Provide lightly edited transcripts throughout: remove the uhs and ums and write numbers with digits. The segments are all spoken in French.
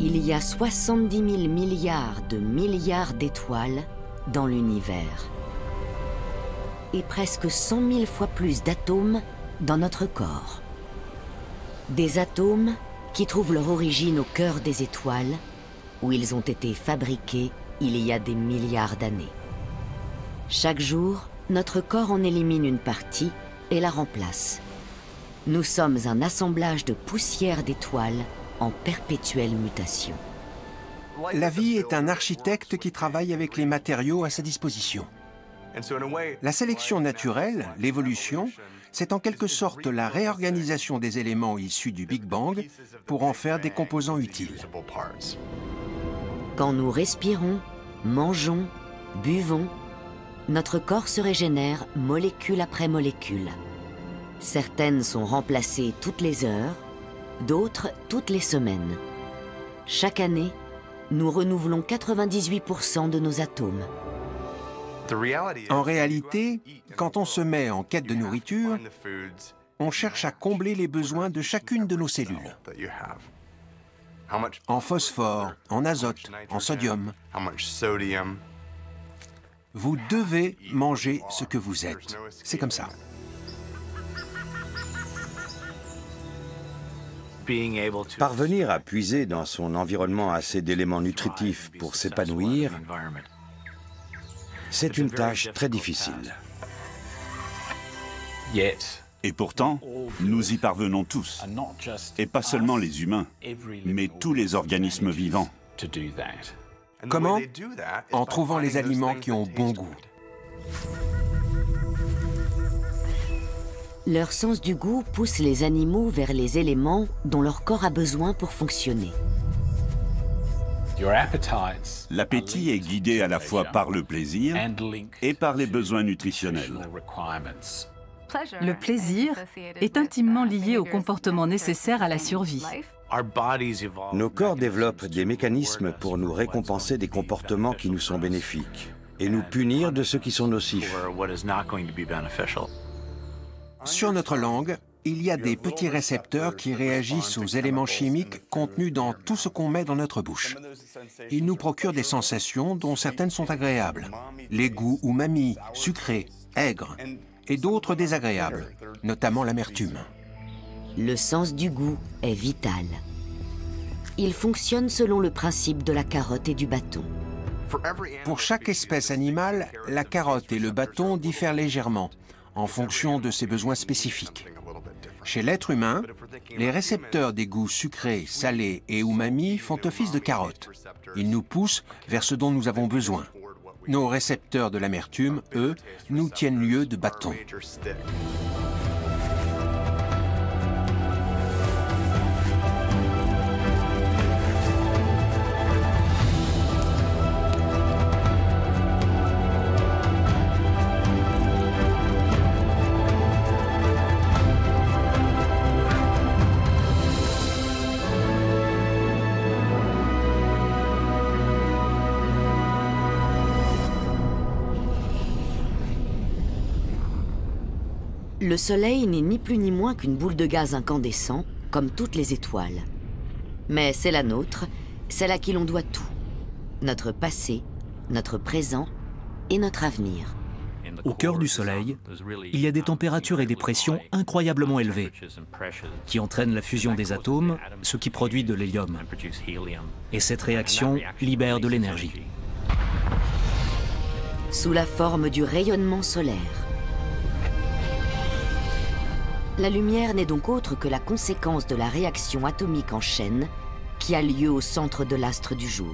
Il y a 70 000 milliards d'étoiles dans l'univers. Et presque 100 000 fois plus d'atomes dans notre corps. Des atomes qui trouvent leur origine au cœur des étoiles, où ils ont été fabriqués il y a des milliards d'années. Chaque jour, notre corps en élimine une partie et la remplace. Nous sommes un assemblage de poussière d'étoiles en perpétuelle mutation. La vie est un architecte qui travaille avec les matériaux à sa disposition. La sélection naturelle, l'évolution, c'est en quelque sorte la réorganisation des éléments issus du Big Bang pour en faire des composants utiles. Quand nous respirons, mangeons, buvons, notre corps se régénère molécule après molécule. Certaines sont remplacées toutes les heures, d'autres toutes les semaines. Chaque année, nous renouvelons 98% de nos atomes. En réalité, quand on se met en quête de nourriture, on cherche à combler les besoins de chacune de nos cellules. En phosphore, en azote, en sodium. Vous devez manger ce que vous êtes. C'est comme ça. Parvenir à puiser dans son environnement assez d'éléments nutritifs pour s'épanouir, c'est une tâche très difficile. Et pourtant, nous y parvenons tous, et pas seulement les humains, mais tous les organismes vivants. Comment? En trouvant les aliments qui ont bon goût. Leur sens du goût pousse les animaux vers les éléments dont leur corps a besoin pour fonctionner. L'appétit est guidé à la fois par le plaisir et par les besoins nutritionnels. Le plaisir est intimement lié au comportement nécessaire à la survie. Nos corps développent des mécanismes pour nous récompenser des comportements qui nous sont bénéfiques et nous punir de ceux qui sont nocifs. Sur notre langue, il y a des petits récepteurs qui réagissent aux éléments chimiques contenus dans tout ce qu'on met dans notre bouche. Ils nous procurent des sensations dont certaines sont agréables. Les goûts umami, sucrés, aigres, et d'autres désagréables, notamment l'amertume. Le sens du goût est vital. Il fonctionne selon le principe de la carotte et du bâton. Pour chaque espèce animale, la carotte et le bâton diffèrent légèrement en fonction de ses besoins spécifiques. Chez l'être humain, les récepteurs des goûts sucrés, salés et umami font office de carotte. Ils nous poussent vers ce dont nous avons besoin. Nos récepteurs de l'amertume, eux, nous tiennent lieu de bâtons. Le Soleil n'est ni plus ni moins qu'une boule de gaz incandescent, comme toutes les étoiles. Mais c'est la nôtre, celle à qui l'on doit tout. Notre passé, notre présent et notre avenir. Au cœur du Soleil, il y a des températures et des pressions incroyablement élevées, qui entraînent la fusion des atomes, ce qui produit de l'hélium. Et cette réaction libère de l'énergie. Sous la forme du rayonnement solaire. La lumière n'est donc autre que la conséquence de la réaction atomique en chaîne qui a lieu au centre de l'astre du jour.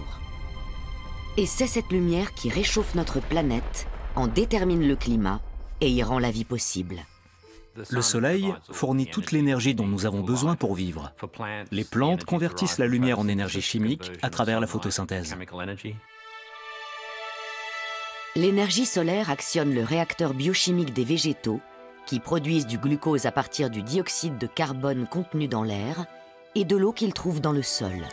Et c'est cette lumière qui réchauffe notre planète, en détermine le climat et y rend la vie possible. Le Soleil fournit toute l'énergie dont nous avons besoin pour vivre. Les plantes convertissent la lumière en énergie chimique à travers la photosynthèse. L'énergie solaire actionne le réacteur biochimique des végétaux qui produisent du glucose à partir du dioxyde de carbone contenu dans l'air et de l'eau qu'ils trouvent dans le sol.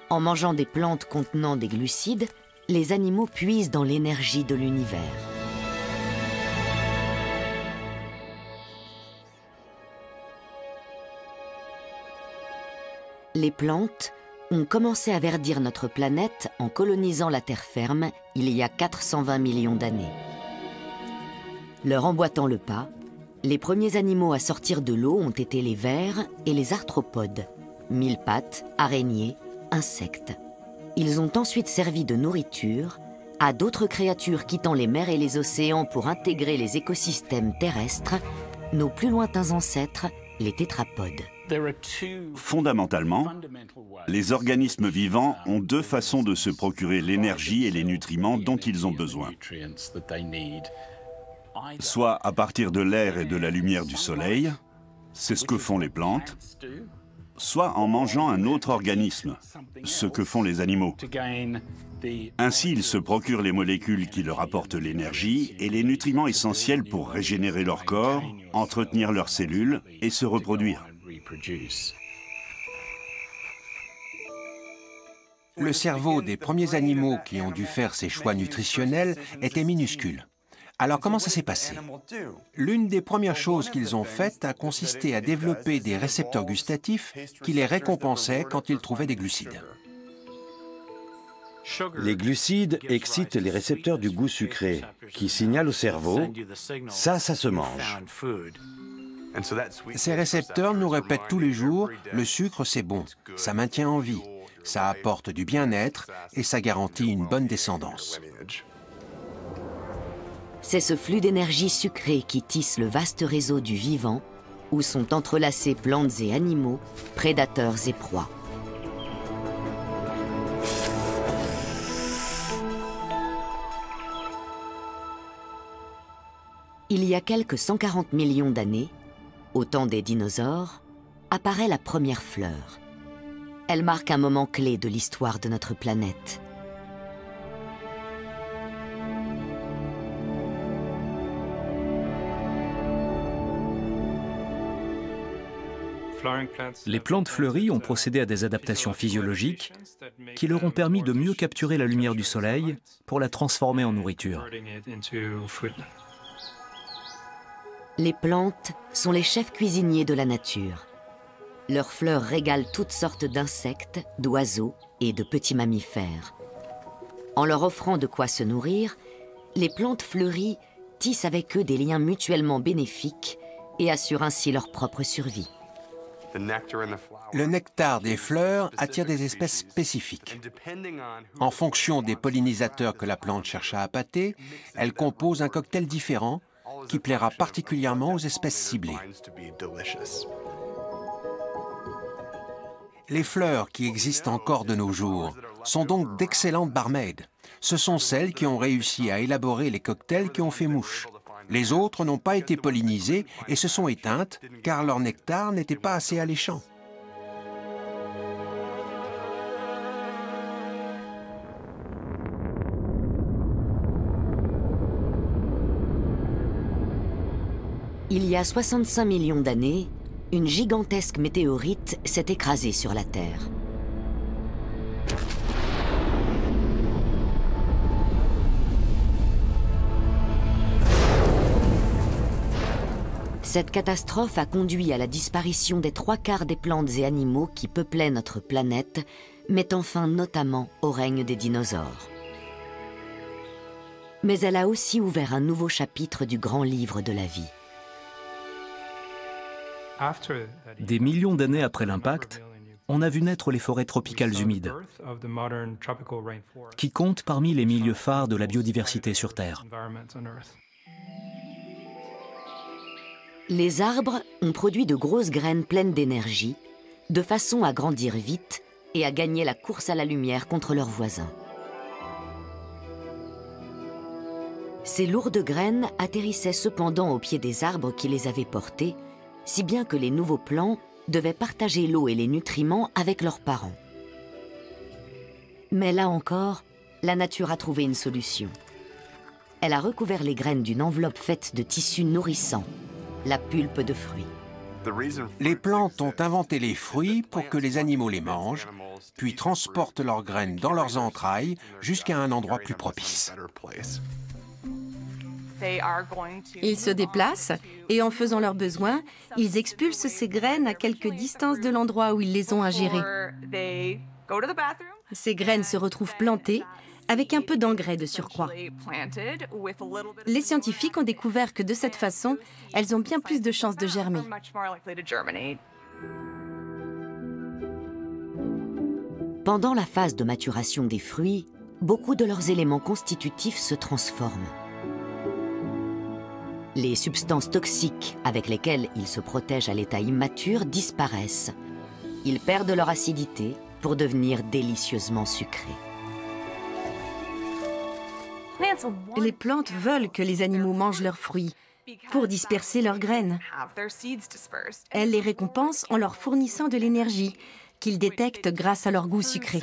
En mangeant des plantes contenant des glucides, les animaux puisent dans l'énergie de l'univers. Les plantes ont commencé à verdir notre planète en colonisant la terre ferme il y a 420 millions d'années. Leur emboîtant le pas, les premiers animaux à sortir de l'eau ont été les vers et les arthropodes, mille-pattes, araignées, insectes. Ils ont ensuite servi de nourriture à d'autres créatures quittant les mers et les océans pour intégrer les écosystèmes terrestres, nos plus lointains ancêtres, les tétrapodes. Fondamentalement, les organismes vivants ont deux façons de se procurer l'énergie et les nutriments dont ils ont besoin. Soit à partir de l'air et de la lumière du soleil, c'est ce que font les plantes, soit en mangeant un autre organisme, ce que font les animaux. Ainsi, ils se procurent les molécules qui leur apportent l'énergie et les nutriments essentiels pour régénérer leur corps, entretenir leurs cellules et se reproduire. Le cerveau des premiers animaux qui ont dû faire ces choix nutritionnels était minuscule. Alors comment ça s'est passé? L'une des premières choses qu'ils ont faites a consisté à développer des récepteurs gustatifs qui les récompensaient quand ils trouvaient des glucides. Les glucides excitent les récepteurs du goût sucré, qui signalent au cerveau « ça se mange ». Ces récepteurs nous répètent tous les jours « le sucre c'est bon, ça maintient en vie, ça apporte du bien-être et ça garantit une bonne descendance ». C'est ce flux d'énergie sucrée qui tisse le vaste réseau du vivant, où sont entrelacés plantes et animaux, prédateurs et proies. Il y a quelques 140 millions d'années, au temps des dinosaures, apparaît la première fleur. Elle marque un moment clé de l'histoire de notre planète. Les plantes fleuries ont procédé à des adaptations physiologiques qui leur ont permis de mieux capturer la lumière du soleil pour la transformer en nourriture. Les plantes sont les chefs cuisiniers de la nature. Leurs fleurs régalent toutes sortes d'insectes, d'oiseaux et de petits mammifères. En leur offrant de quoi se nourrir, les plantes fleuries tissent avec eux des liens mutuellement bénéfiques et assurent ainsi leur propre survie. Le nectar des fleurs attire des espèces spécifiques. En fonction des pollinisateurs que la plante cherche à appâter, elle compose un cocktail différent qui plaira particulièrement aux espèces ciblées. Les fleurs qui existent encore de nos jours sont donc d'excellentes barmaids. Ce sont celles qui ont réussi à élaborer les cocktails qui ont fait mouche. Les autres n'ont pas été pollinisées et se sont éteintes car leur nectar n'était pas assez alléchant. Il y a 65 millions d'années, une gigantesque météorite s'est écrasée sur la Terre. Cette catastrophe a conduit à la disparition des 3/4 des plantes et animaux qui peuplaient notre planète, mettant fin notamment au règne des dinosaures. Mais elle a aussi ouvert un nouveau chapitre du grand livre de la vie. Des millions d'années après l'impact, on a vu naître les forêts tropicales humides, qui comptent parmi les milieux phares de la biodiversité sur Terre. Les arbres ont produit de grosses graines pleines d'énergie, de façon à grandir vite et à gagner la course à la lumière contre leurs voisins. Ces lourdes graines atterrissaient cependant au pied des arbres qui les avaient portées, si bien que les nouveaux plants devaient partager l'eau et les nutriments avec leurs parents. Mais là encore, la nature a trouvé une solution. Elle a recouvert les graines d'une enveloppe faite de tissus nourrissants, la pulpe de fruits. Les plantes ont inventé les fruits pour que les animaux les mangent, puis transportent leurs graines dans leurs entrailles jusqu'à un endroit plus propice. Ils se déplacent et en faisant leurs besoins, ils expulsent ces graines à quelque distance de l'endroit où ils les ont ingérées. Ces graines se retrouvent plantées avec un peu d'engrais de surcroît. Les scientifiques ont découvert que de cette façon, elles ont bien plus de chances de germer. Pendant la phase de maturation des fruits, beaucoup de leurs éléments constitutifs se transforment. Les substances toxiques avec lesquelles ils se protègent à l'état immature disparaissent. Ils perdent leur acidité pour devenir délicieusement sucrés. Les plantes veulent que les animaux mangent leurs fruits pour disperser leurs graines. Elles les récompensent en leur fournissant de l'énergie qu'ils détectent grâce à leur goût sucré.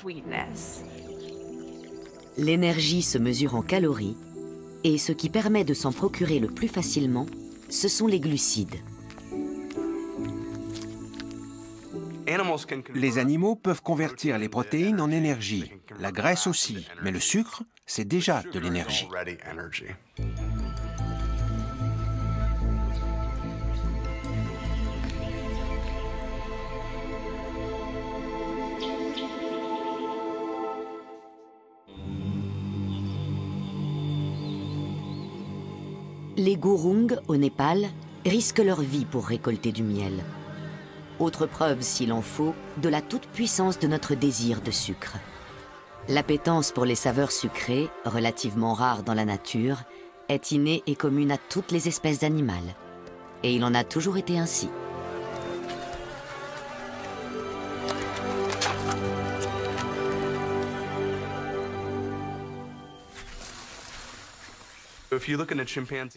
L'énergie se mesure en calories et ce qui permet de s'en procurer le plus facilement, ce sont les glucides. Les animaux peuvent convertir les protéines en énergie, la graisse aussi, mais le sucre, c'est déjà de l'énergie. Les Gurung, au Népal, risquent leur vie pour récolter du miel. Autre preuve, s'il en faut, de la toute-puissance de notre désir de sucre. L'appétence pour les saveurs sucrées, relativement rare dans la nature, est innée et commune à toutes les espèces animales. Et il en a toujours été ainsi.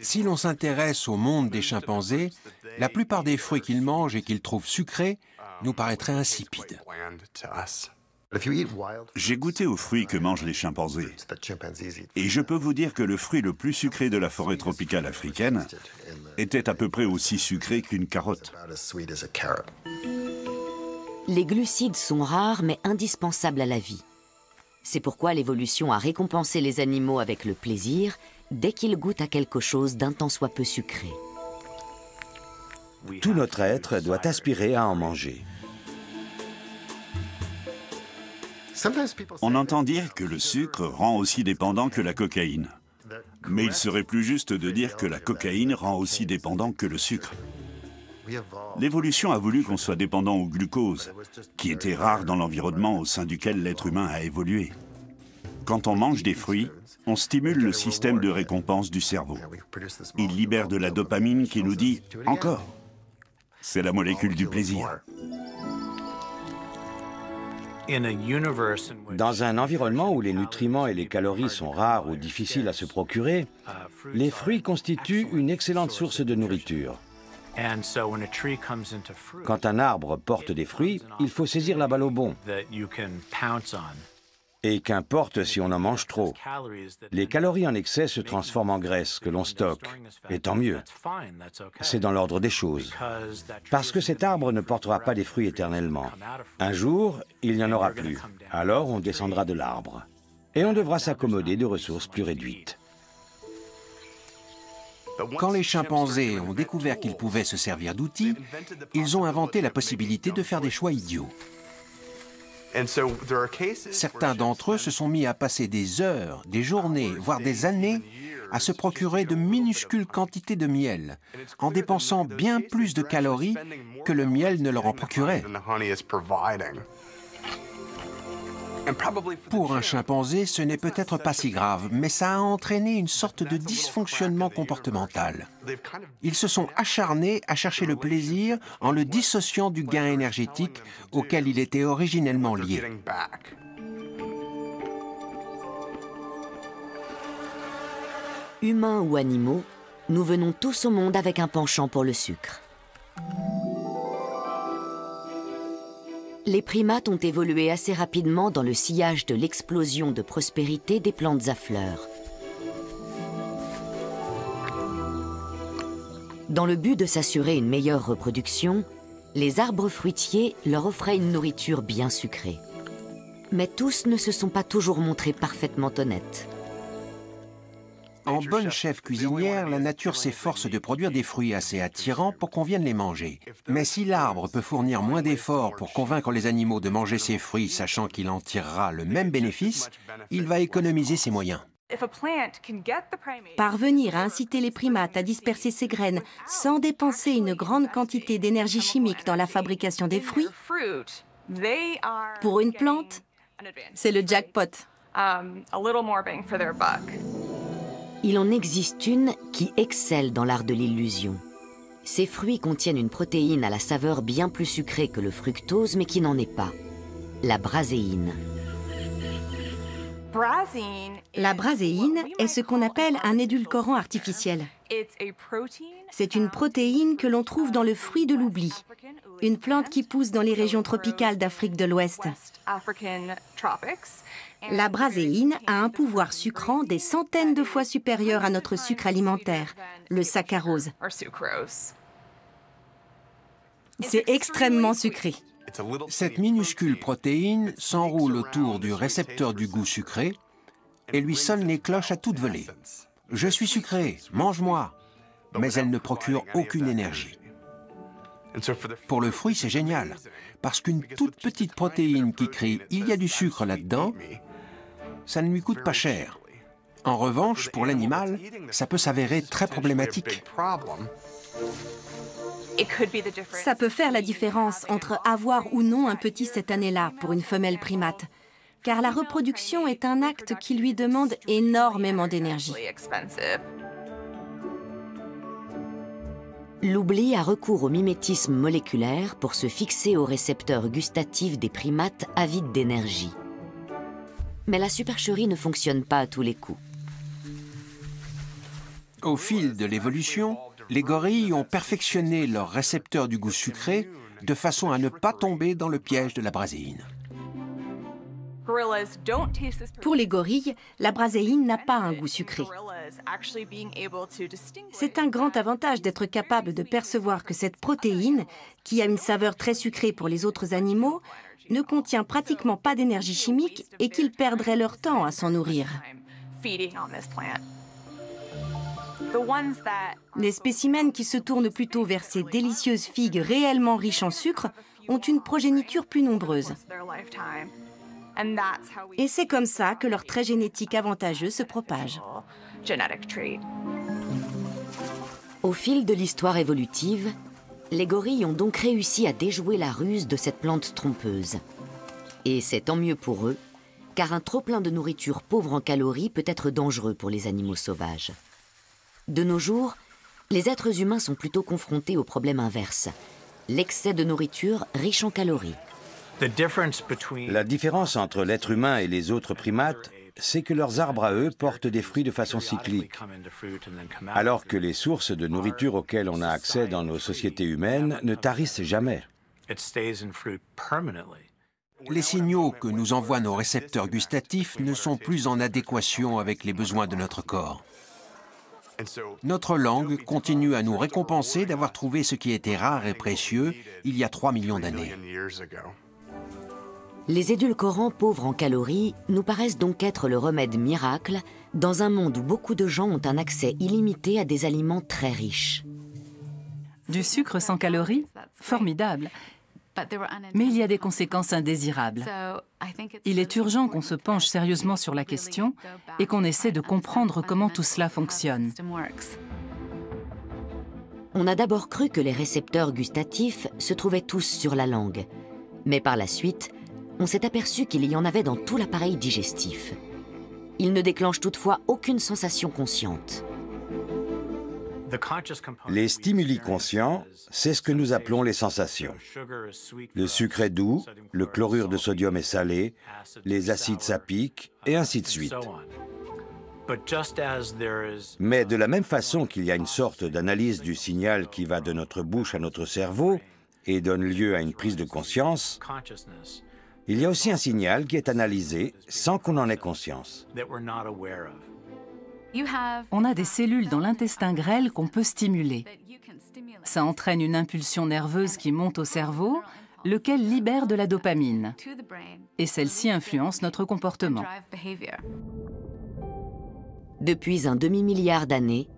Si l'on s'intéresse au monde des chimpanzés, la plupart des fruits qu'ils mangent et qu'ils trouvent sucrés nous paraîtraient insipides. J'ai goûté aux fruits que mangent les chimpanzés. Et je peux vous dire que le fruit le plus sucré de la forêt tropicale africaine était à peu près aussi sucré qu'une carotte. Les glucides sont rares mais indispensables à la vie. C'est pourquoi l'évolution a récompensé les animaux avec le plaisir dès qu'ils goûtent à quelque chose d'un tant soit peu sucré. Tout notre être doit aspirer à en manger. On entend dire que le sucre rend aussi dépendant que la cocaïne. Mais il serait plus juste de dire que la cocaïne rend aussi dépendant que le sucre. L'évolution a voulu qu'on soit dépendant au glucose, qui était rare dans l'environnement au sein duquel l'être humain a évolué. Quand on mange des fruits, on stimule le système de récompense du cerveau. Il libère de la dopamine qui nous dit « encore ». C'est la molécule du plaisir. Dans un environnement où les nutriments et les calories sont rares ou difficiles à se procurer, les fruits constituent une excellente source de nourriture. Quand un arbre porte des fruits, il faut saisir la balle au bond. Et qu'importe si on en mange trop, les calories en excès se transforment en graisse que l'on stocke, et tant mieux. C'est dans l'ordre des choses. Parce que cet arbre ne portera pas des fruits éternellement. Un jour, il n'y en aura plus. Alors on descendra de l'arbre. Et on devra s'accommoder de ressources plus réduites. Quand les chimpanzés ont découvert qu'ils pouvaient se servir d'outils, ils ont inventé la possibilité de faire des choix idiots. Certains d'entre eux se sont mis à passer des heures, des journées, voire des années à se procurer de minuscules quantités de miel, en dépensant bien plus de calories que le miel ne leur en procurait. Pour un chimpanzé, ce n'est peut-être pas si grave, mais ça a entraîné une sorte de dysfonctionnement comportemental. Ils se sont acharnés à chercher le plaisir en le dissociant du gain énergétique auquel il était originellement lié. Humains ou animaux, nous venons tous au monde avec un penchant pour le sucre. Les primates ont évolué assez rapidement dans le sillage de l'explosion de prospérité des plantes à fleurs. Dans le but de s'assurer une meilleure reproduction, les arbres fruitiers leur offraient une nourriture bien sucrée. Mais tous ne se sont pas toujours montrés parfaitement honnêtes. En bonne chef cuisinière, la nature s'efforce de produire des fruits assez attirants pour qu'on vienne les manger. Mais si l'arbre peut fournir moins d'efforts pour convaincre les animaux de manger ses fruits, sachant qu'il en tirera le même bénéfice, il va économiser ses moyens. Parvenir à inciter les primates à disperser ces graines sans dépenser une grande quantité d'énergie chimique dans la fabrication des fruits, pour une plante, c'est le jackpot. Il en existe une qui excelle dans l'art de l'illusion. Ces fruits contiennent une protéine à la saveur bien plus sucrée que le fructose, mais qui n'en est pas, la braséine. La braséine est ce qu'on appelle un édulcorant artificiel. C'est une protéine que l'on trouve dans le fruit de l'oubli, une plante qui pousse dans les régions tropicales d'Afrique de l'Ouest. La braséine a un pouvoir sucrant des centaines de fois supérieur à notre sucre alimentaire, le saccharose. C'est extrêmement sucré. Cette minuscule protéine s'enroule autour du récepteur du goût sucré et lui sonne les cloches à toute volée. « Je suis sucré, mange-moi !» Mais elle ne procure aucune énergie. Pour le fruit, c'est génial, parce qu'une toute petite protéine qui crie « il y a du sucre là-dedans », ça ne lui coûte pas cher. En revanche, pour l'animal, ça peut s'avérer très problématique. Ça peut faire la différence entre avoir ou non un petit cette année-là pour une femelle primate, car la reproduction est un acte qui lui demande énormément d'énergie. L'oubli a recours au mimétisme moléculaire pour se fixer aux récepteurs gustatifs des primates avides d'énergie. Mais la supercherie ne fonctionne pas à tous les coups. Au fil de l'évolution, les gorilles ont perfectionné leurs récepteurs du goût sucré de façon à ne pas tomber dans le piège de la braséine. Pour les gorilles, la braséine n'a pas un goût sucré. C'est un grand avantage d'être capable de percevoir que cette protéine, qui a une saveur très sucrée pour les autres animaux, ne contient pratiquement pas d'énergie chimique et qu'ils perdraient leur temps à s'en nourrir. Les spécimens qui se tournent plutôt vers ces délicieuses figues réellement riches en sucre ont une progéniture plus nombreuse. Et c'est comme ça que leur trait génétique avantageux se propage. Au fil de l'histoire évolutive, les gorilles ont donc réussi à déjouer la ruse de cette plante trompeuse. Et c'est tant mieux pour eux, car un trop-plein de nourriture pauvre en calories peut être dangereux pour les animaux sauvages. De nos jours, les êtres humains sont plutôt confrontés au problème inverse, l'excès de nourriture riche en calories. La différence entre l'être humain et les autres primates, c'est que leurs arbres à eux portent des fruits de façon cyclique, alors que les sources de nourriture auxquelles on a accès dans nos sociétés humaines ne tarissent jamais. Les signaux que nous envoient nos récepteurs gustatifs ne sont plus en adéquation avec les besoins de notre corps. Notre langue continue à nous récompenser d'avoir trouvé ce qui était rare et précieux il y a 3 millions d'années. Les édulcorants pauvres en calories nous paraissent donc être le remède miracle dans un monde où beaucoup de gens ont un accès illimité à des aliments très riches. Du sucre sans calories? Formidable. Mais il y a des conséquences indésirables. Il est urgent qu'on se penche sérieusement sur la question et qu'on essaie de comprendre comment tout cela fonctionne. On a d'abord cru que les récepteurs gustatifs se trouvaient tous sur la langue. Mais par la suite, on s'est aperçu qu'il y en avait dans tout l'appareil digestif. Ils ne déclenchent toutefois aucune sensation consciente. Les stimuli conscients, c'est ce que nous appelons les sensations. Le sucre est doux, le chlorure de sodium est salé, les acides sapiques, et ainsi de suite. Mais de la même façon qu'il y a une sorte d'analyse du signal qui va de notre bouche à notre cerveau et donne lieu à une prise de conscience, il y a aussi un signal qui est analysé sans qu'on en ait conscience. On a des cellules dans l'intestin grêle qu'on peut stimuler. Ça entraîne une impulsion nerveuse qui monte au cerveau, lequel libère de la Depuis un demi-milliard d'années,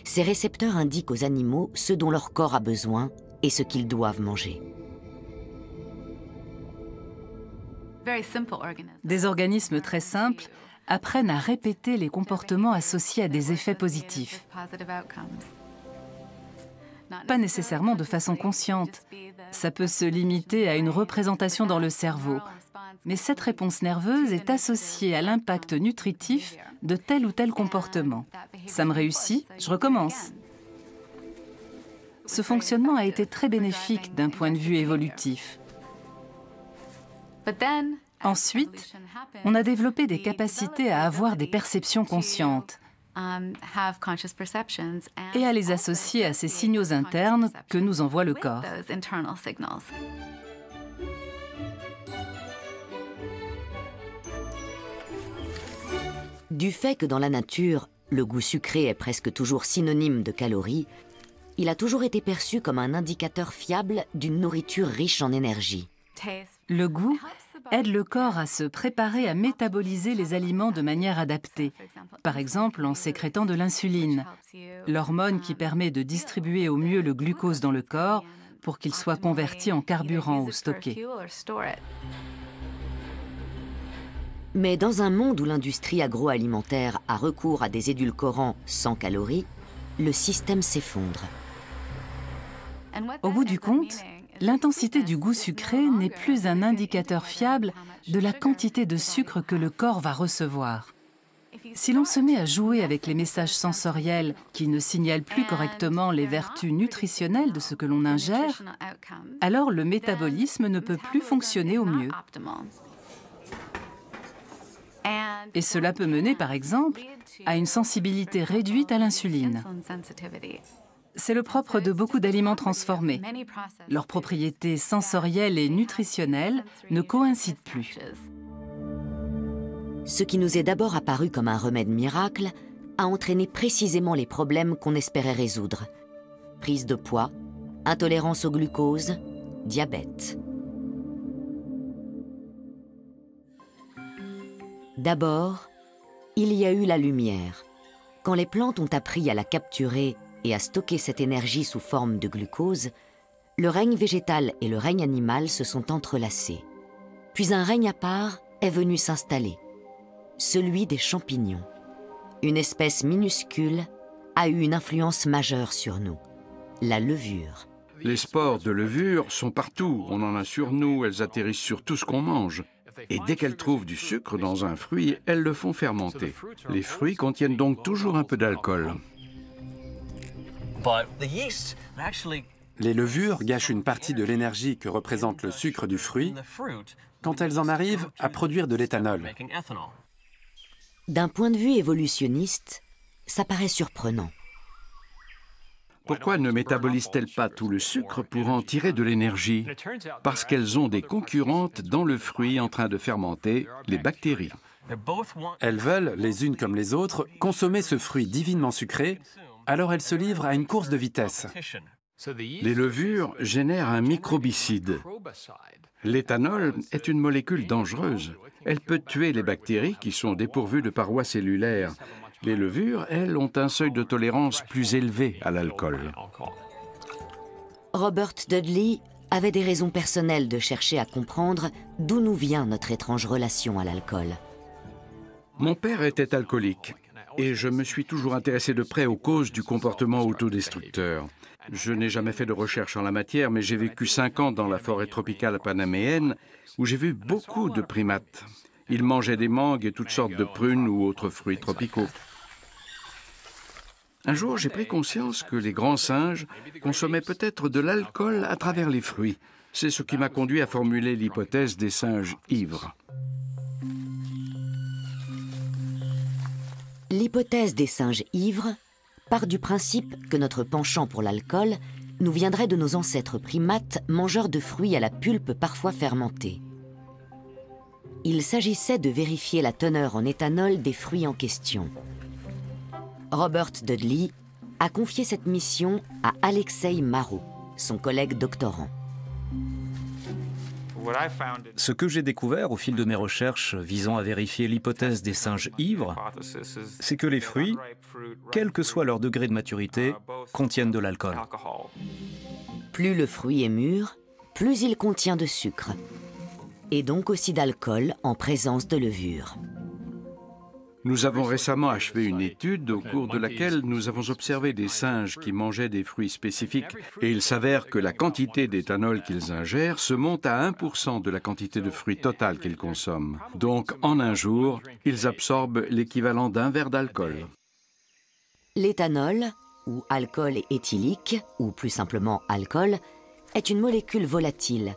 ces récepteurs indiquent aux animaux ce dont leur corps a besoin et ce qu'ils doivent manger. Des organismes très simples apprennent à répéter les comportements associés à des effets positifs. Pas nécessairement de façon consciente. Ça peut se limiter à une représentation dans le cerveau. Mais cette réponse nerveuse est associée à l'impact nutritif de tel ou tel comportement. Ça me réussit, je recommence. Ce fonctionnement a été très bénéfique d'un point de vue évolutif. Ensuite, on a développé des capacités à avoir des perceptions conscientes et à les associer à ces signaux internes que nous envoie le corps. Du fait que dans la nature, le goût sucré est presque toujours synonyme de calories, il a toujours été perçu comme un indicateur fiable d'une nourriture riche en énergie. Le goût aide le corps à se préparer à métaboliser les aliments de manière adaptée, par exemple en sécrétant de l'insuline, l'hormone qui permet de distribuer au mieux le glucose dans le corps pour qu'il soit converti en carburant ou stocké. Mais dans un monde où l'industrie agroalimentaire a recours à des édulcorants sans calories, le système s'effondre. Au bout du compte, l'intensité du goût sucré n'est plus un indicateur fiable de la quantité de sucre que le corps va recevoir. Si l'on se met à jouer avec les messages sensoriels qui ne signalent plus correctement les vertus nutritionnelles de ce que l'on ingère, alors le métabolisme ne peut plus fonctionner au mieux. Et cela peut mener, par exemple, à une sensibilité réduite à l'insuline. C'est le propre de beaucoup d'aliments transformés. Leurs propriétés sensorielles et nutritionnelles ne coïncident plus. Ce qui nous est d'abord apparu comme un remède miracle a entraîné précisément les problèmes qu'on espérait résoudre. Prise de poids, intolérance au glucose, diabète. D'abord, il y a eu la lumière. Quand les plantes ont appris à la capturer et à stocker cette énergie sous forme de glucose, le règne végétal et le règne animal se sont entrelacés. Puis un règne à part est venu s'installer, celui des champignons. Une espèce minuscule a eu une influence majeure sur nous, la levure. Les spores de levure sont partout, on en a sur nous, elles atterrissent sur tout ce qu'on mange. Et dès qu'elles trouvent du sucre dans un fruit, elles le font fermenter. Les fruits contiennent donc toujours un peu d'alcool. Les levures gâchent une partie de l'énergie que représente le sucre du fruit quand elles en arrivent à produire de l'éthanol. D'un point de vue évolutionniste, ça paraît surprenant. Pourquoi ne métabolisent-elles pas tout le sucre pour en tirer de l'énergie? Parce qu'elles ont des concurrentes dans le fruit en train de fermenter, les bactéries. Elles veulent, les unes comme les autres, consommer ce fruit divinement sucré, alors elles se livrent à une course de vitesse. Les levures génèrent un microbicide. L'éthanol est une molécule dangereuse. Elle peut tuer les bactéries qui sont dépourvues de parois cellulaires. Les levures, elles, ont un seuil de tolérance plus élevé à l'alcool. Robert Dudley avait des raisons personnelles de chercher à comprendre d'où nous vient notre étrange relation à l'alcool. Mon père était alcoolique et je me suis toujours intéressé de près aux causes du comportement autodestructeur. Je n'ai jamais fait de recherche en la matière, mais j'ai vécu 5 ans dans la forêt tropicale panaméenne où j'ai vu beaucoup de primates. Ils mangeaient des mangues et toutes sortes de prunes ou autres fruits tropicaux. Un jour, j'ai pris conscience que les grands singes consommaient peut-être de l'alcool à travers les fruits. C'est ce qui m'a conduit à formuler l'hypothèse des singes ivres. L'hypothèse des singes ivres part du principe que notre penchant pour l'alcool nous viendrait de nos ancêtres primates mangeurs de fruits à la pulpe parfois fermentée. Il s'agissait de vérifier la teneur en éthanol des fruits en question. Robert Dudley a confié cette mission à Alexei Marot, son collègue doctorant. Ce que j'ai découvert au fil de mes recherches visant à vérifier l'hypothèse des singes ivres, c'est que les fruits, quel que soit leur degré de maturité, contiennent de l'alcool. Plus le fruit est mûr, plus il contient de sucre, et donc aussi d'alcool en présence de levure. Nous avons récemment achevé une étude au cours de laquelle nous avons observé des singes qui mangeaient des fruits spécifiques et il s'avère que la quantité d'éthanol qu'ils ingèrent se monte à 1% de la quantité de fruits totale qu'ils consomment. Donc, en un jour, ils absorbent l'équivalent d'un verre d'alcool. L'éthanol, ou alcool éthylique, ou plus simplement alcool, est une molécule volatile.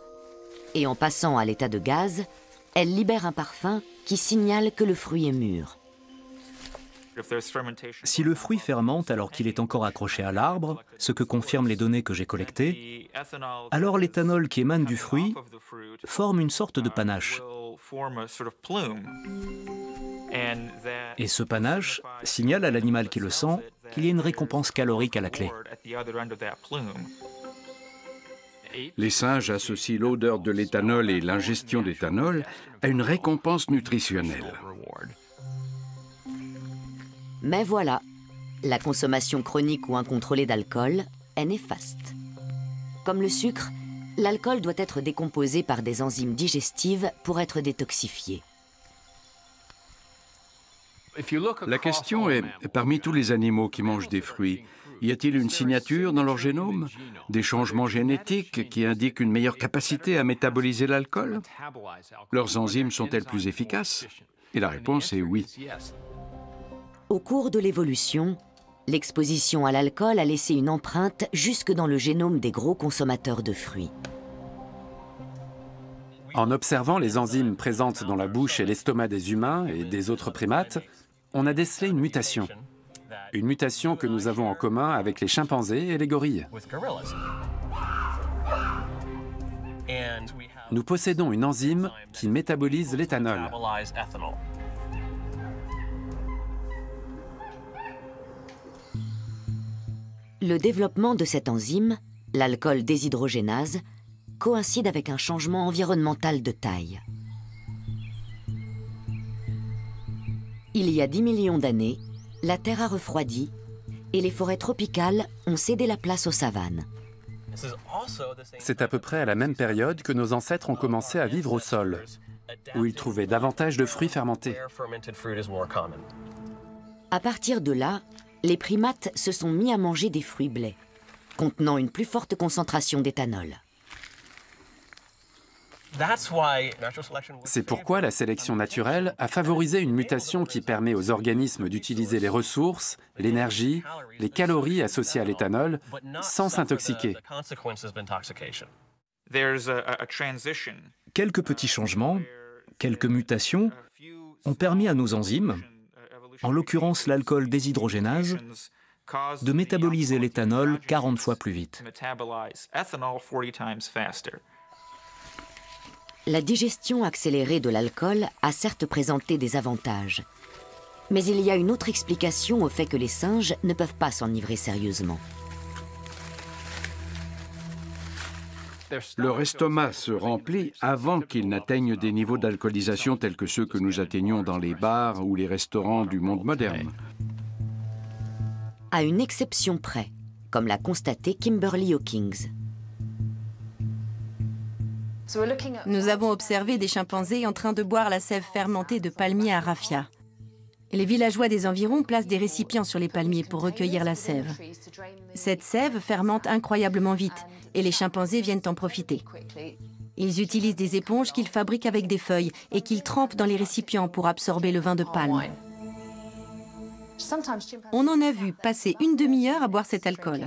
Et en passant à l'état de gaz, elle libère un parfum qui signale que le fruit est mûr. Si le fruit fermente alors qu'il est encore accroché à l'arbre, ce que confirment les données que j'ai collectées, alors l'éthanol qui émane du fruit forme une sorte de panache. Et ce panache signale à l'animal qui le sent qu'il y a une récompense calorique à la clé. Les singes associent l'odeur de l'éthanol et l'ingestion d'éthanol à une récompense nutritionnelle. Mais voilà, la consommation chronique ou incontrôlée d'alcool est néfaste. Comme le sucre, l'alcool doit être décomposé par des enzymes digestives pour être détoxifié. La question est, parmi tous les animaux qui mangent des fruits, y a-t-il une signature dans leur génome? Des changements génétiques qui indiquent une meilleure capacité à métaboliser l'alcool? Leurs enzymes sont-elles plus efficaces? Et la réponse est oui. Au cours de l'évolution, l'exposition à l'alcool a laissé une empreinte jusque dans le génome des gros consommateurs de fruits. En observant les enzymes présentes dans la bouche et l'estomac des humains et des autres primates, on a décelé une mutation. Une mutation que nous avons en commun avec les chimpanzés et les gorilles. Nous possédons une enzyme qui métabolise l'éthanol. Le développement de cette enzyme, l'alcool déshydrogénase, coïncide avec un changement environnemental de taille. Il y a 10 millions d'années, la Terre a refroidi et les forêts tropicales ont cédé la place aux savanes. C'est à peu près à la même période que nos ancêtres ont commencé à vivre au sol, où ils trouvaient davantage de fruits fermentés. À partir de là, les primates se sont mis à manger des fruits blés, contenant une plus forte concentration d'éthanol. C'est pourquoi la sélection naturelle a favorisé une mutation qui permet aux organismes d'utiliser les ressources, l'énergie, les calories associées à l'éthanol sans s'intoxiquer. Quelques petits changements, quelques mutations ont permis à nos enzymes, en l'occurrence l'alcool déshydrogénase, de métaboliser l'éthanol 40 fois plus vite. La digestion accélérée de l'alcool a certes présenté des avantages. Mais il y a une autre explication au fait que les singes ne peuvent pas s'enivrer sérieusement. Leur estomac se remplit avant qu'ils n'atteignent des niveaux d'alcoolisation tels que ceux que nous atteignons dans les bars ou les restaurants du monde moderne. À une exception près, comme l'a constaté Kimberly Hawkins. Nous avons observé des chimpanzés en train de boire la sève fermentée de palmiers à raffia. Les villageois des environs placent des récipients sur les palmiers pour recueillir la sève. Cette sève fermente incroyablement vite et les chimpanzés viennent en profiter. Ils utilisent des éponges qu'ils fabriquent avec des feuilles et qu'ils trempent dans les récipients pour absorber le vin de palme. On en a vu passer une demi-heure à boire cet alcool.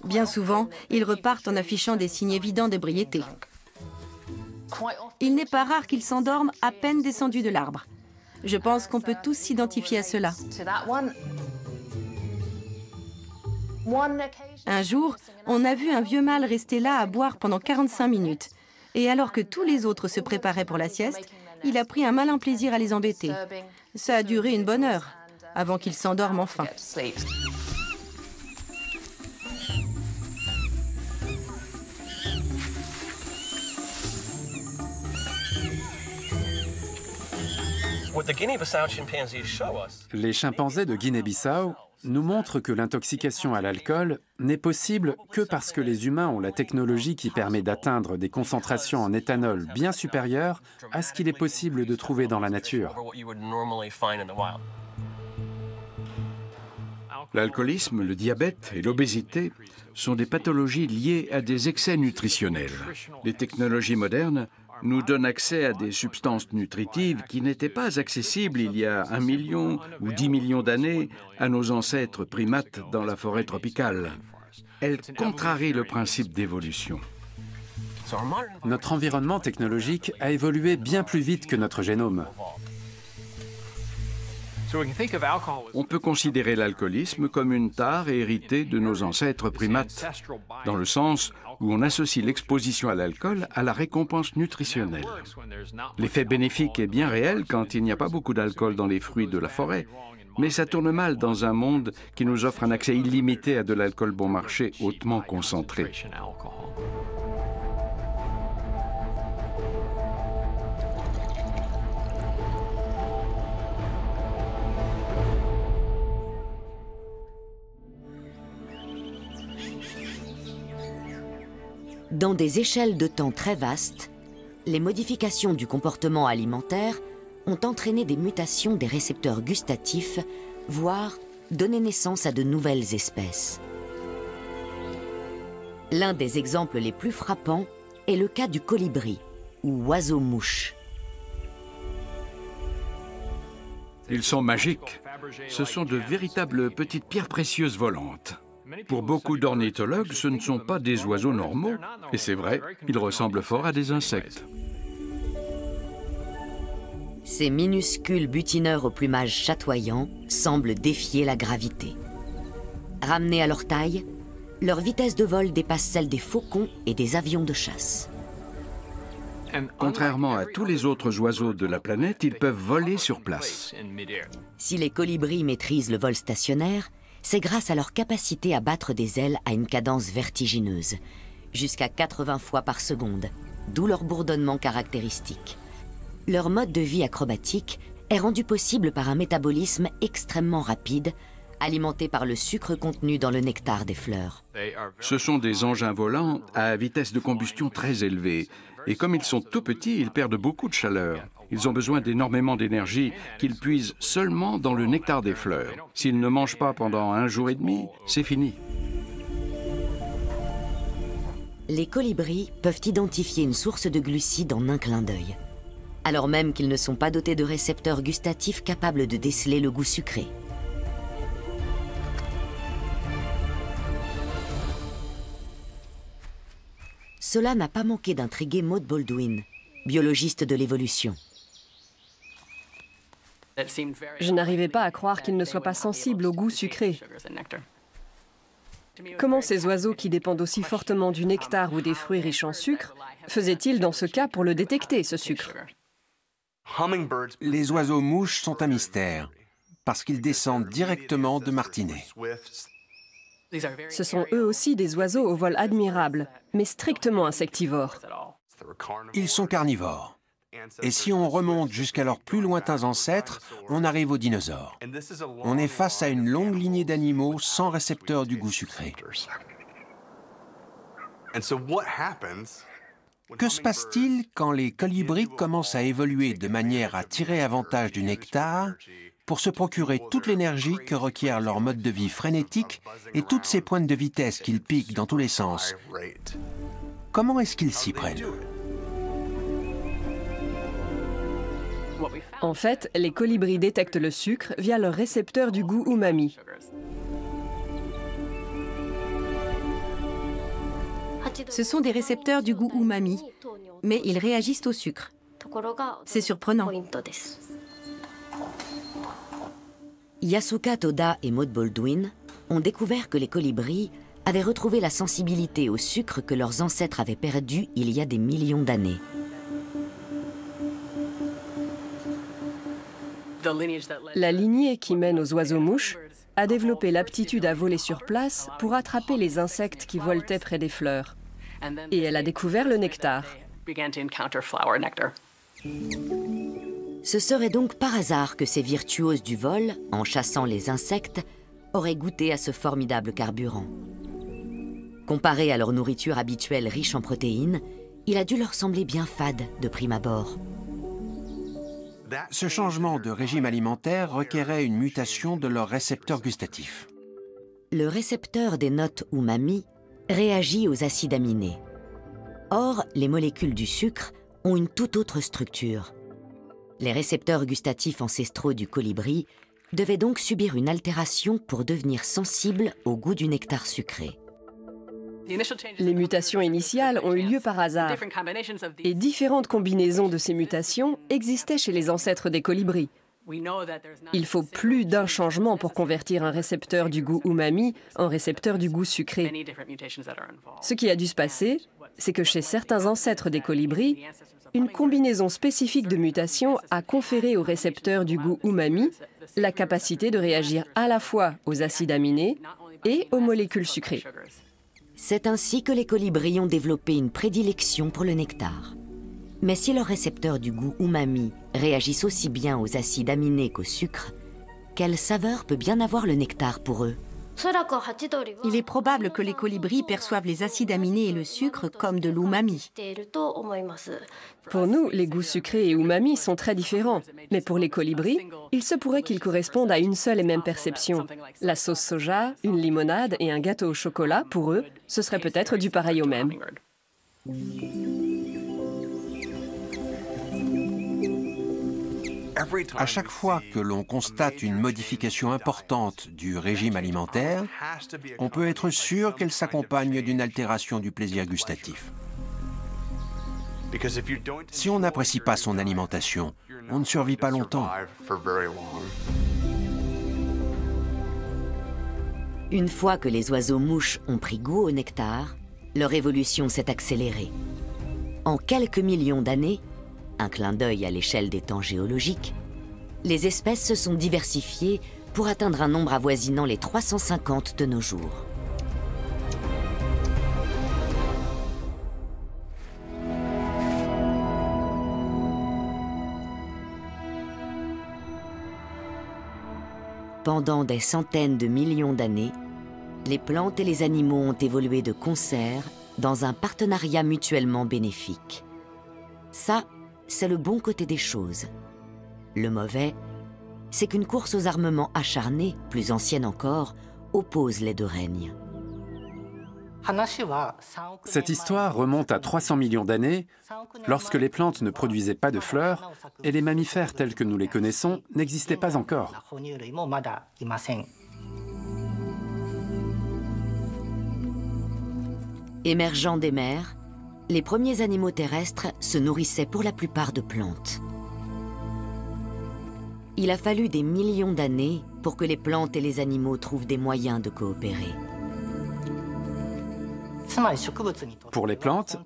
Bien souvent, ils repartent en affichant des signes évidents d'ébriété. Il n'est pas rare qu'ils s'endorment à peine descendus de l'arbre. Je pense qu'on peut tous s'identifier à cela. Un jour, on a vu un vieux mâle rester là à boire pendant 45 minutes. Et alors que tous les autres se préparaient pour la sieste, il a pris un malin plaisir à les embêter. Ça a duré une bonne heure, avant qu'ils s'endorment enfin. Les chimpanzés de Guinée-Bissau nous montrent que l'intoxication à l'alcool n'est possible que parce que les humains ont la technologie qui permet d'atteindre des concentrations en éthanol bien supérieures à ce qu'il est possible de trouver dans la nature. L'alcoolisme, le diabète et l'obésité sont des pathologies liées à des excès nutritionnels. Les technologies modernes nous donnent accès à des substances nutritives qui n'étaient pas accessibles il y a 1 million ou 10 millions d'années à nos ancêtres primates dans la forêt tropicale. Elles contrarient le principe d'évolution. Notre environnement technologique a évolué bien plus vite que notre génome. On peut considérer l'alcoolisme comme une tare héritée de nos ancêtres primates, dans le sens où on associe l'exposition à l'alcool à la récompense nutritionnelle. L'effet bénéfique est bien réel quand il n'y a pas beaucoup d'alcool dans les fruits de la forêt, mais ça tourne mal dans un monde qui nous offre un accès illimité à de l'alcool bon marché hautement concentré. Dans des échelles de temps très vastes, les modifications du comportement alimentaire ont entraîné des mutations des récepteurs gustatifs, voire donné naissance à de nouvelles espèces. L'un des exemples les plus frappants est le cas du colibri, ou oiseau-mouche. Ils sont magiques. Ce sont de véritables petites pierres précieuses volantes. Pour beaucoup d'ornithologues, ce ne sont pas des oiseaux normaux. Et c'est vrai, ils ressemblent fort à des insectes. Ces minuscules butineurs au plumage chatoyant semblent défier la gravité. Ramenés à leur taille, leur vitesse de vol dépasse celle des faucons et des avions de chasse. Contrairement à tous les autres oiseaux de la planète, ils peuvent voler sur place. Si les colibris maîtrisent le vol stationnaire, c'est grâce à leur capacité à battre des ailes à une cadence vertigineuse, jusqu'à 80 fois par seconde, d'où leur bourdonnement caractéristique. Leur mode de vie acrobatique est rendu possible par un métabolisme extrêmement rapide, alimenté par le sucre contenu dans le nectar des fleurs. Ce sont des engins volants à vitesse de combustion très élevée. Et comme ils sont tout petits, ils perdent beaucoup de chaleur. Ils ont besoin d'énormément d'énergie qu'ils puisent seulement dans le nectar des fleurs. S'ils ne mangent pas pendant 1 jour et demi, c'est fini. Les colibris peuvent identifier une source de glucides en un clin d'œil, alors même qu'ils ne sont pas dotés de récepteurs gustatifs capables de déceler le goût sucré. Cela n'a pas manqué d'intriguer Maud Baldwin, biologiste de l'évolution. Je n'arrivais pas à croire qu'ils ne soient pas sensibles au goût sucré. Comment ces oiseaux qui dépendent aussi fortement du nectar ou des fruits riches en sucre faisaient-ils dans ce cas pour le détecter, ce sucre? Les oiseaux-mouches sont un mystère, parce qu'ils descendent directement de martinets. Ce sont eux aussi des oiseaux au vol admirable, mais strictement insectivores. Ils sont carnivores. Et si on remonte jusqu'à leurs plus lointains ancêtres, on arrive aux dinosaures. On est face à une longue lignée d'animaux sans récepteur du goût sucré. Que se passe-t-il quand les colibris commencent à évoluer de manière à tirer avantage du nectar pour se procurer toute l'énergie que requiert leur mode de vie frénétique et toutes ces pointes de vitesse qu'ils piquent dans tous les sens? Comment est-ce qu'ils s'y prennent? En fait, les colibris détectent le sucre via leur récepteur du goût umami. Ce sont des récepteurs du goût umami, mais ils réagissent au sucre. C'est surprenant. Yasuka Toda et Maud Baldwin ont découvert que les colibris avaient retrouvé la sensibilité au sucre que leurs ancêtres avaient perdu il y a des millions d'années. La lignée qui mène aux oiseaux-mouches a développé l'aptitude à voler sur place pour attraper les insectes qui voletaient près des fleurs. Et elle a découvert le nectar. Ce serait donc par hasard que ces virtuoses du vol, en chassant les insectes, auraient goûté à ce formidable carburant. Comparé à leur nourriture habituelle riche en protéines, il a dû leur sembler bien fade de prime abord. Ce changement de régime alimentaire requérait une mutation de leur récepteur gustatif. Le récepteur des notes umami réagit aux acides aminés. Or, les molécules du sucre ont une toute autre structure. Les récepteurs gustatifs ancestraux du colibri devaient donc subir une altération pour devenir sensibles au goût du nectar sucré. Les mutations initiales ont eu lieu par hasard, et différentes combinaisons de ces mutations existaient chez les ancêtres des colibris. Il faut plus d'un changement pour convertir un récepteur du goût umami en récepteur du goût sucré. Ce qui a dû se passer, c'est que chez certains ancêtres des colibris, une combinaison spécifique de mutations a conféré au récepteur du goût umami la capacité de réagir à la fois aux acides aminés et aux molécules sucrées. C'est ainsi que les colibris ont développé une prédilection pour le nectar. Mais si leurs récepteurs du goût umami réagissent aussi bien aux acides aminés qu'au sucre, quelle saveur peut bien avoir le nectar pour eux? Il est probable que les colibris perçoivent les acides aminés et le sucre comme de l'umami. Pour nous, les goûts sucrés et umami sont très différents. Mais pour les colibris, il se pourrait qu'ils correspondent à une seule et même perception. La sauce soja, une limonade et un gâteau au chocolat, pour eux, ce serait peut-être du pareil au même. À chaque fois que l'on constate une modification importante du régime alimentaire, on peut être sûr qu'elle s'accompagne d'une altération du plaisir gustatif. Si on n'apprécie pas son alimentation, on ne survit pas longtemps. Une fois que les oiseaux-mouches ont pris goût au nectar, leur évolution s'est accélérée. En quelques millions d'années, un clin d'œil à l'échelle des temps géologiques, les espèces se sont diversifiées pour atteindre un nombre avoisinant les 350 de nos jours. Pendant des centaines de millions d'années, les plantes et les animaux ont évolué de concert dans un partenariat mutuellement bénéfique. Ça, c'est le bon côté des choses. Le mauvais, c'est qu'une course aux armements acharnés, plus ancienne encore, oppose les deux règnes. Cette histoire remonte à 300 millions d'années, lorsque les plantes ne produisaient pas de fleurs et les mammifères tels que nous les connaissons n'existaient pas encore. Émergeant des mers, les premiers animaux terrestres se nourrissaient pour la plupart de plantes. Il a fallu des millions d'années pour que les plantes et les animaux trouvent des moyens de coopérer. Pour les plantes,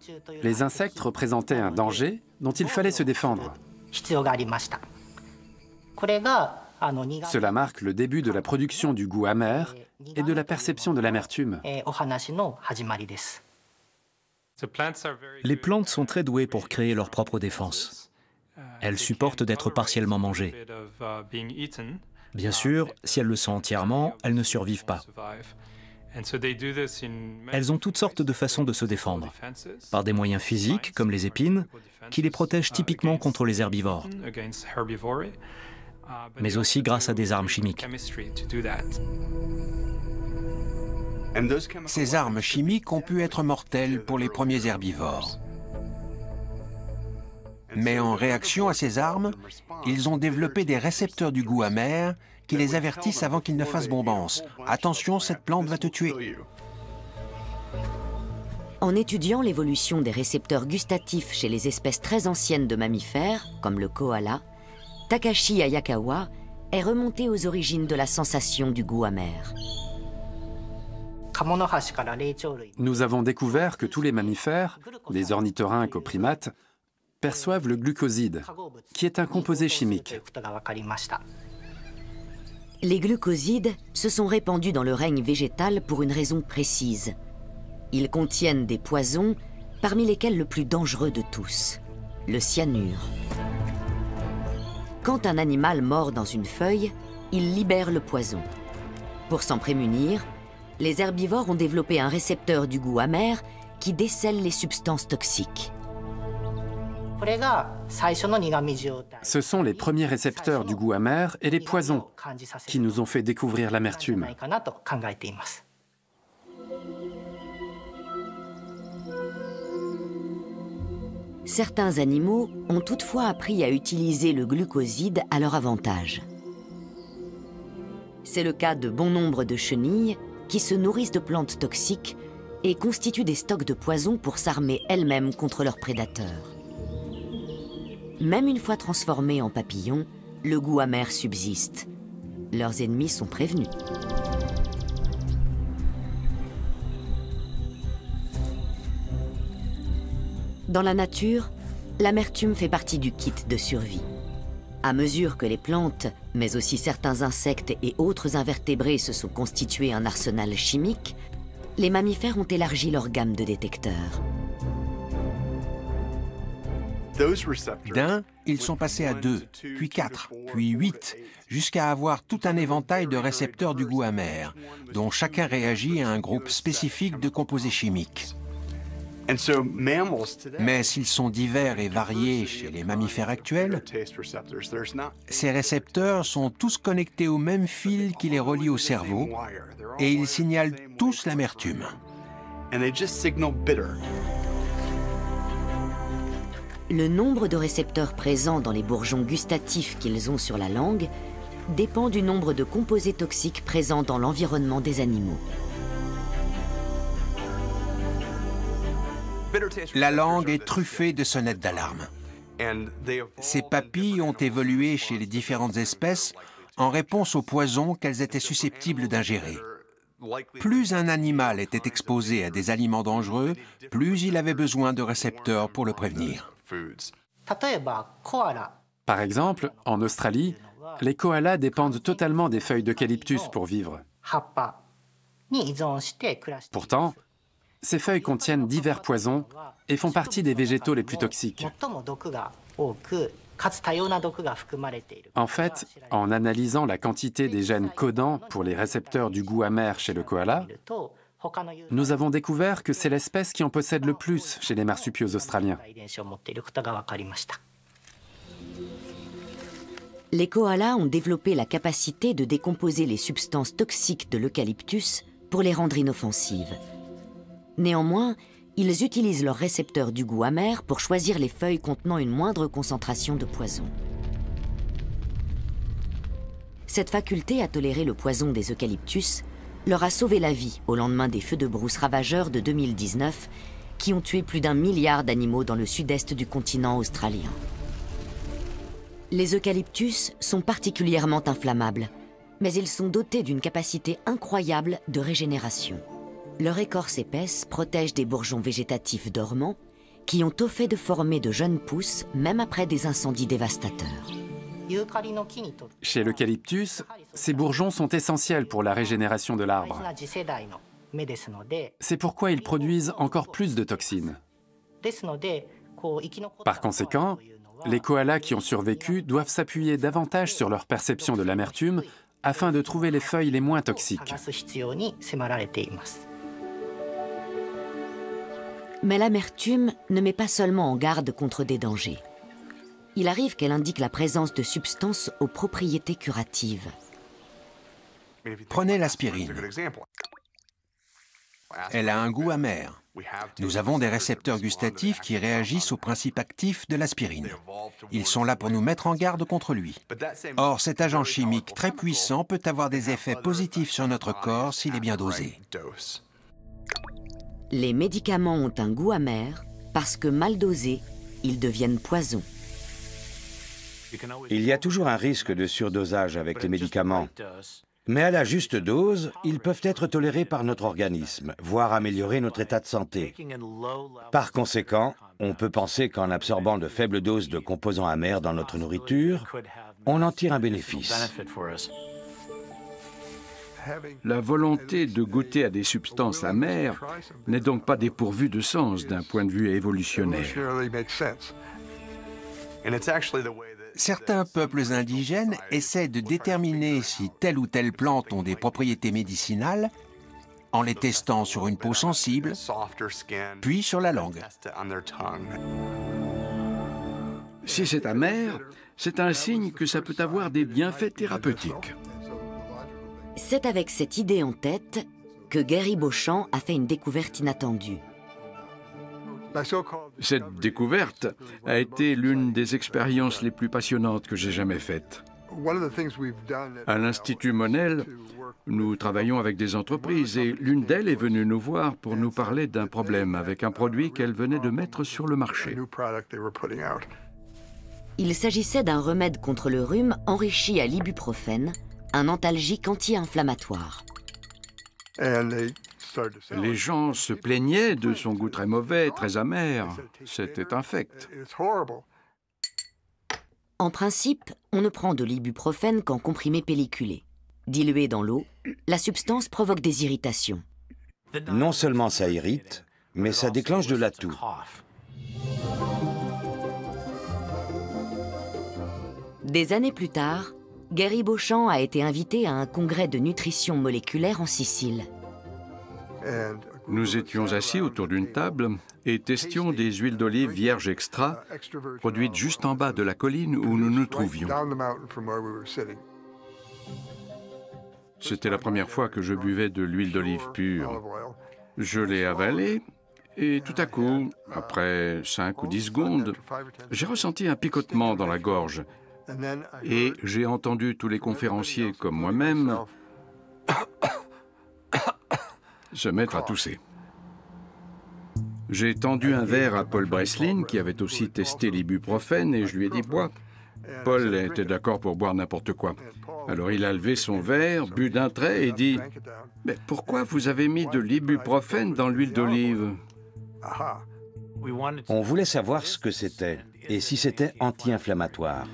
les insectes représentaient un danger dont il fallait se défendre. Cela marque le début de la production du goût amer et de la perception de l'amertume. Les plantes sont très douées pour créer leur propre défense. Elles supportent d'être partiellement mangées. Bien sûr, si elles le sont entièrement, elles ne survivent pas. Elles ont toutes sortes de façons de se défendre, par des moyens physiques, comme les épines, qui les protègent typiquement contre les herbivores, mais aussi grâce à des armes chimiques. Ces armes chimiques ont pu être mortelles pour les premiers herbivores. Mais en réaction à ces armes, ils ont développé des récepteurs du goût amer qui les avertissent avant qu'ils ne fassent bombance. Attention, cette plante va te tuer. En étudiant l'évolution des récepteurs gustatifs chez les espèces très anciennes de mammifères, comme le koala, Takashi Hayakawa est remonté aux origines de la sensation du goût amer. Nous avons découvert que tous les mammifères, des ornithorynques aux primates, perçoivent le glucoside, qui est un composé chimique. Les glucosides se sont répandus dans le règne végétal pour une raison précise. Ils contiennent des poisons, parmi lesquels le plus dangereux de tous, le cyanure. Quand un animal mord dans une feuille, il libère le poison. Pour s'en prémunir, les herbivores ont développé un récepteur du goût amer qui décèle les substances toxiques. Ce sont les premiers récepteurs du goût amer et les poisons qui nous ont fait découvrir l'amertume. Certains animaux ont toutefois appris à utiliser le glucoside à leur avantage. C'est le cas de bon nombre de chenilles qui se nourrissent de plantes toxiques et constituent des stocks de poison pour s'armer elles-mêmes contre leurs prédateurs. Même une fois transformés en papillons, le goût amer subsiste. Leurs ennemis sont prévenus. Dans la nature, l'amertume fait partie du kit de survie. À mesure que les plantes, mais aussi certains insectes et autres invertébrés se sont constitués un arsenal chimique, les mammifères ont élargi leur gamme de détecteurs. D'un, ils sont passés à 2, puis 4, puis 8, jusqu'à avoir tout un éventail de récepteurs du goût amer, dont chacun réagit à un groupe spécifique de composés chimiques. Mais s'ils sont divers et variés chez les mammifères actuels, ces récepteurs sont tous connectés au même fil qui les relie au cerveau et ils signalent tous l'amertume. Le nombre de récepteurs présents dans les bourgeons gustatifs qu'ils ont sur la langue dépend du nombre de composés toxiques présents dans l'environnement des animaux. La langue est truffée de sonnettes d'alarme. Ces papilles ont évolué chez les différentes espèces en réponse aux poisons qu'elles étaient susceptibles d'ingérer. Plus un animal était exposé à des aliments dangereux, plus il avait besoin de récepteurs pour le prévenir. Par exemple, en Australie, les koalas dépendent totalement des feuilles d'eucalyptus pour vivre. Pourtant, ces feuilles contiennent divers poisons et font partie des végétaux les plus toxiques. En fait, en analysant la quantité des gènes codants pour les récepteurs du goût amer chez le koala, nous avons découvert que c'est l'espèce qui en possède le plus chez les marsupiaux australiens. Les koalas ont développé la capacité de décomposer les substances toxiques de l'eucalyptus pour les rendre inoffensives. Néanmoins, ils utilisent leurs récepteurs du goût amer pour choisir les feuilles contenant une moindre concentration de poison. Cette faculté à tolérer le poison des eucalyptus leur a sauvé la vie au lendemain des feux de brousse ravageurs de 2019 qui ont tué plus d'1 milliard d'animaux dans le sud-est du continent australien. Les eucalyptus sont particulièrement inflammables, mais ils sont dotés d'une capacité incroyable de régénération. Leur écorce épaisse protège des bourgeons végétatifs dormants qui ont au fait de former de jeunes pousses même après des incendies dévastateurs. Chez l'eucalyptus, ces bourgeons sont essentiels pour la régénération de l'arbre. C'est pourquoi ils produisent encore plus de toxines. Par conséquent, les koalas qui ont survécu doivent s'appuyer davantage sur leur perception de l'amertume afin de trouver les feuilles les moins toxiques. Mais l'amertume ne met pas seulement en garde contre des dangers. Il arrive qu'elle indique la présence de substances aux propriétés curatives. Prenez l'aspirine. Elle a un goût amer. Nous avons des récepteurs gustatifs qui réagissent au principe actif de l'aspirine. Ils sont là pour nous mettre en garde contre lui. Or, cet agent chimique très puissant peut avoir des effets positifs sur notre corps s'il est bien dosé. Les médicaments ont un goût amer parce que mal dosés, ils deviennent poison. Il y a toujours un risque de surdosage avec les médicaments. Mais à la juste dose, ils peuvent être tolérés par notre organisme, voire améliorer notre état de santé. Par conséquent, on peut penser qu'en absorbant de faibles doses de composants amers dans notre nourriture, on en tire un bénéfice. La volonté de goûter à des substances amères n'est donc pas dépourvue de sens d'un point de vue évolutionnaire. Certains peuples indigènes essaient de déterminer si telle ou telle plante ont des propriétés médicinales en les testant sur une peau sensible, puis sur la langue. Si c'est amer, c'est un signe que ça peut avoir des bienfaits thérapeutiques. C'est avec cette idée en tête que Gary Beauchamp a fait une découverte inattendue. Cette découverte a été l'une des expériences les plus passionnantes que j'ai jamais faites. À l'Institut Monell, nous travaillons avec des entreprises et l'une d'elles est venue nous voir pour nous parler d'un problème avec un produit qu'elle venait de mettre sur le marché. Il s'agissait d'un remède contre le rhume enrichi à l'ibuprofène, un antalgique anti-inflammatoire. Les gens se plaignaient de son goût très mauvais, très amer. C'était infect. En principe, on ne prend de l'ibuprofène qu'en comprimé pelliculé. Dilué dans l'eau, la substance provoque des irritations. Non seulement ça irrite, mais ça déclenche de la toux. Des années plus tard, Gary Beauchamp a été invité à un congrès de nutrition moléculaire en Sicile. Nous étions assis autour d'une table et testions des huiles d'olive vierges extra, produites juste en bas de la colline où nous nous trouvions. C'était la première fois que je buvais de l'huile d'olive pure. Je l'ai avalée et tout à coup, après 5 ou 10 secondes, j'ai ressenti un picotement dans la gorge et j'ai entendu tous les conférenciers comme moi-même se mettre à tousser. J'ai tendu un verre à Paul Breslin, qui avait aussi testé l'ibuprofène, et je lui ai dit « bois ». Paul était d'accord pour boire n'importe quoi. Alors il a levé son verre, bu d'un trait et dit « Mais pourquoi vous avez mis de l'ibuprofène dans l'huile d'olive ?» On voulait savoir ce que c'était et si c'était anti-inflammatoire.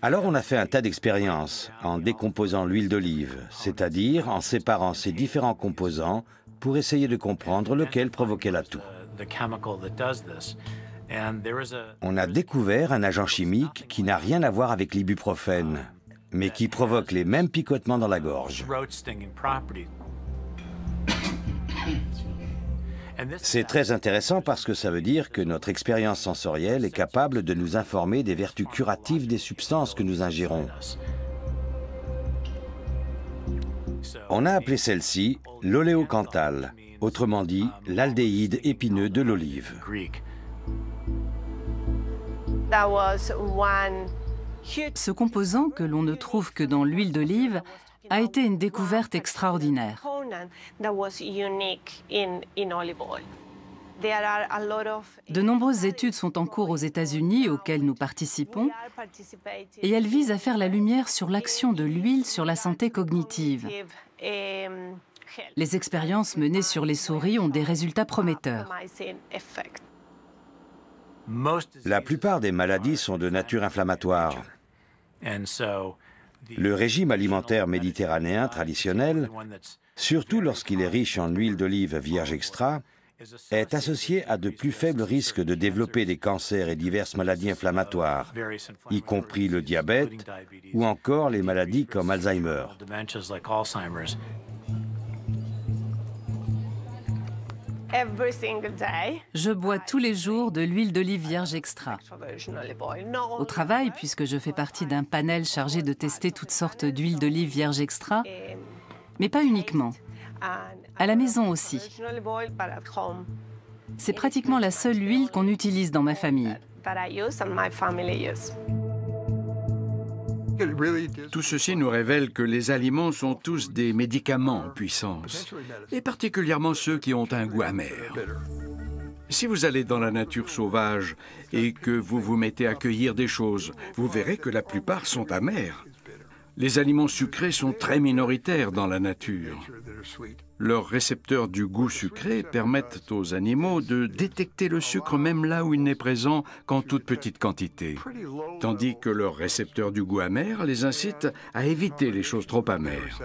Alors on a fait un tas d'expériences en décomposant l'huile d'olive, c'est-à-dire en séparant ses différents composants pour essayer de comprendre lequel provoquait la toux. On a découvert un agent chimique qui n'a rien à voir avec l'ibuprofène, mais qui provoque les mêmes picotements dans la gorge. C'est très intéressant parce que ça veut dire que notre expérience sensorielle est capable de nous informer des vertus curatives des substances que nous ingérons. On a appelé celle-ci l'oléocanthal, autrement dit l'aldéhyde épineux de l'olive. Ce composant, que l'on ne trouve que dans l'huile d'olive, a été une découverte extraordinaire. De nombreuses études sont en cours aux États-Unis auxquelles nous participons et elles visent à faire la lumière sur l'action de l'huile sur la santé cognitive. Les expériences menées sur les souris ont des résultats prometteurs. La plupart des maladies sont de nature inflammatoire. Le régime alimentaire méditerranéen traditionnel, surtout lorsqu'il est riche en huile d'olive vierge extra, est associé à de plus faibles risques de développer des cancers et diverses maladies inflammatoires, y compris le diabète ou encore les maladies comme Alzheimer. Je bois tous les jours de l'huile d'olive vierge extra. Au travail, puisque je fais partie d'un panel chargé de tester toutes sortes d'huiles d'olive vierge extra, mais pas uniquement. À la maison aussi. C'est pratiquement la seule huile qu'on utilise dans ma famille. Tout ceci nous révèle que les aliments sont tous des médicaments en puissance, et particulièrement ceux qui ont un goût amer. Si vous allez dans la nature sauvage et que vous vous mettez à cueillir des choses, vous verrez que la plupart sont amers. Les aliments sucrés sont très minoritaires dans la nature. Leurs récepteurs du goût sucré permettent aux animaux de détecter le sucre même là où il n'est présent qu'en toute petite quantité, tandis que leurs récepteurs du goût amer les incitent à éviter les choses trop amères.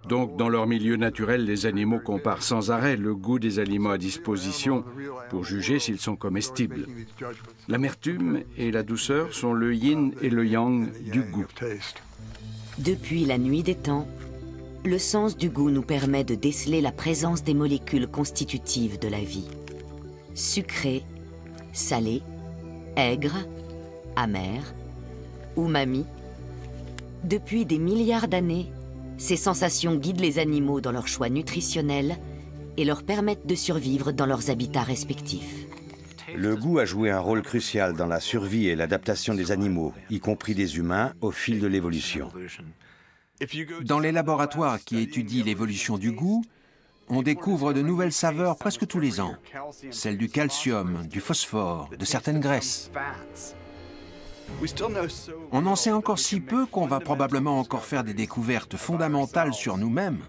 Donc, dans leur milieu naturel, les animaux comparent sans arrêt le goût des aliments à disposition pour juger s'ils sont comestibles. L'amertume et la douceur sont le yin et le yang du goût. Depuis la nuit des temps, le sens du goût nous permet de déceler la présence des molécules constitutives de la vie. Sucré, salé, aigre, amer, umami. Depuis des milliards d'années, ces sensations guident les animaux dans leurs choix nutritionnels et leur permettent de survivre dans leurs habitats respectifs. Le goût a joué un rôle crucial dans la survie et l'adaptation des animaux, y compris des humains, au fil de l'évolution. Dans les laboratoires qui étudient l'évolution du goût, on découvre de nouvelles saveurs presque tous les ans. Celles du calcium, du phosphore, de certaines graisses. On en sait encore si peu qu'on va probablement encore faire des découvertes fondamentales sur nous-mêmes,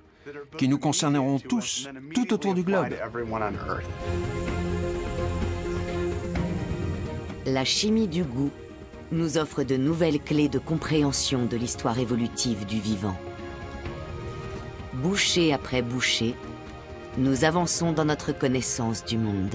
qui nous concerneront tous, tout autour du globe. La chimie du goût nous offre de nouvelles clés de compréhension de l'histoire évolutive du vivant. Bouchée après bouchée, nous avançons dans notre connaissance du monde.